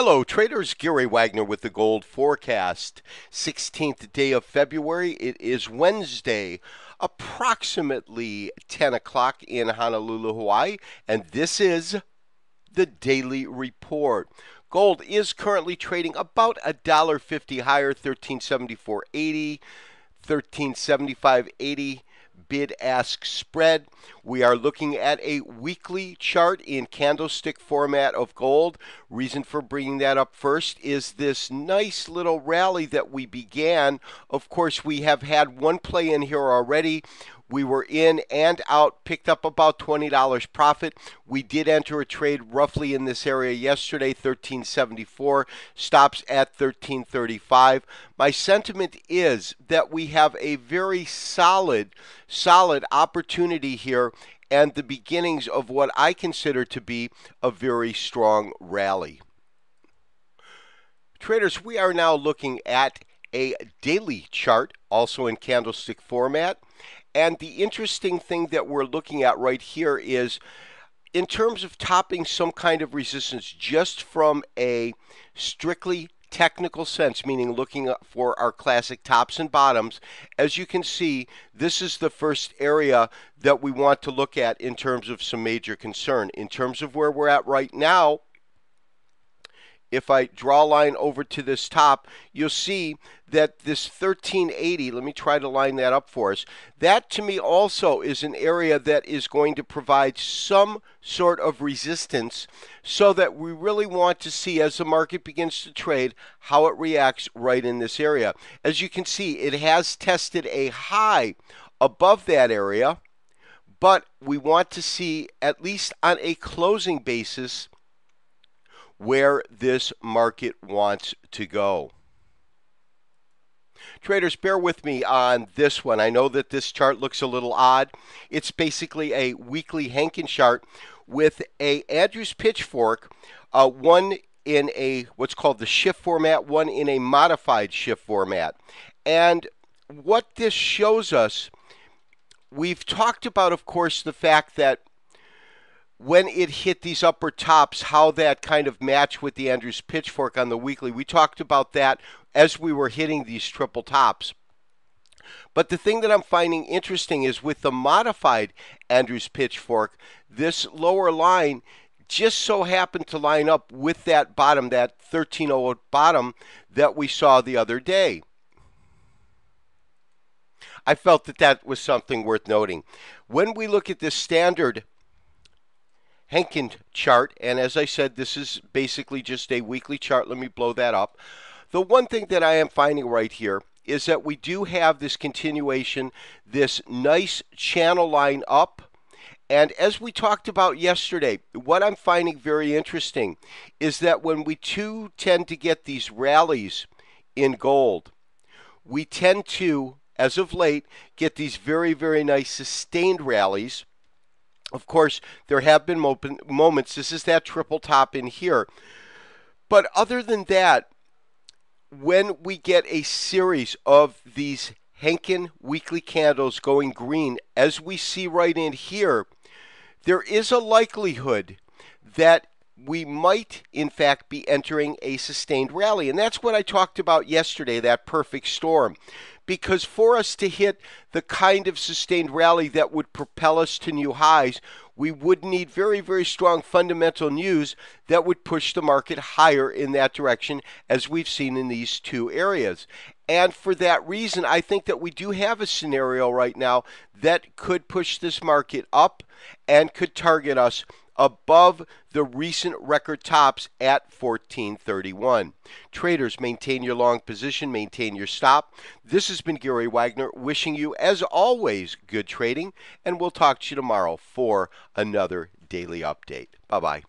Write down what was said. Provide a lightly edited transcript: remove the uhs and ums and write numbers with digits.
Hello, traders. Gary Wagner with the Gold Forecast. 16th day of February. It is Wednesday, approximately 10 o'clock in Honolulu, Hawaii, and this is the Daily Report. Gold is currently trading about $1.50 higher, 1374.80, 1375.80. Bid-ask spread. We are looking at a weekly chart in candlestick format of gold. Reason for bringing that up first is this nice little rally that we began. Of course, we have had one play in here already. We were in and out, picked up about $20 profit. We did enter a trade roughly in this area yesterday, 1374, stops at 1335. My sentiment is that we have a very solid opportunity here and the beginnings of what I consider to be a very strong rally. Traders, we are now looking at a daily chart, also in candlestick format. And the interesting thing that we're looking at right here is in terms of topping some kind of resistance just from a strictly technical sense, meaning looking for our classic tops and bottoms. As you can see, this is the first area that we want to look at in terms of some major concern. In terms of where we're at right now, if I draw a line over to this top, you'll see that this 1380, let me try to line that up for us, that to me also is an area that is going to provide some sort of resistance so that we really want to see as the market begins to trade how it reacts right in this area. As you can see, it has tested a high above that area, but we want to see, at least on a closing basis, where this market wants to go. Traders, bear with me on this one. I know that this chart looks a little odd. It's basically a weekly Henkin chart with a Andrews pitchfork, one in a what's called the shift format, one in a modified shift format. And what this shows us, we've talked about, of course, the fact that when it hit these upper tops, how that kind of matched with the Andrews pitchfork on the weekly. We talked about that as we were hitting these triple tops. But the thing that I'm finding interesting is with the modified Andrews pitchfork, this lower line just so happened to line up with that bottom, that 1308 bottom that we saw the other day. I felt that that was something worth noting. When we look at this standard Henkin chart, and as I said, this is basically just a weekly chart. Let me blow that up. The one thing that I am finding right here is that we do have this continuation, this nice channel line up. And as we talked about yesterday, what I'm finding very interesting is that when we too tend to get these rallies in gold, we tend to, as of late, get these very, very nice sustained rallies. Of course, there have been moments, this is that triple top in here. But other than that, when we get a series of these Henkin weekly candles going green, as we see right in here, there is a likelihood that we might, in fact, be entering a sustained rally. And that's what I talked about yesterday, that perfect storm. Because for us to hit the kind of sustained rally that would propel us to new highs, we would need very, very strong fundamental news that would push the market higher in that direction, as we've seen in these two areas. And for that reason, I think that we do have a scenario right now that could push this market up and could target us above the recent record tops at 1431. Traders, maintain your long position, maintain your stop. This has been Gary Wagner wishing you, as always, good trading, and we'll talk to you tomorrow for another daily update. Bye-bye.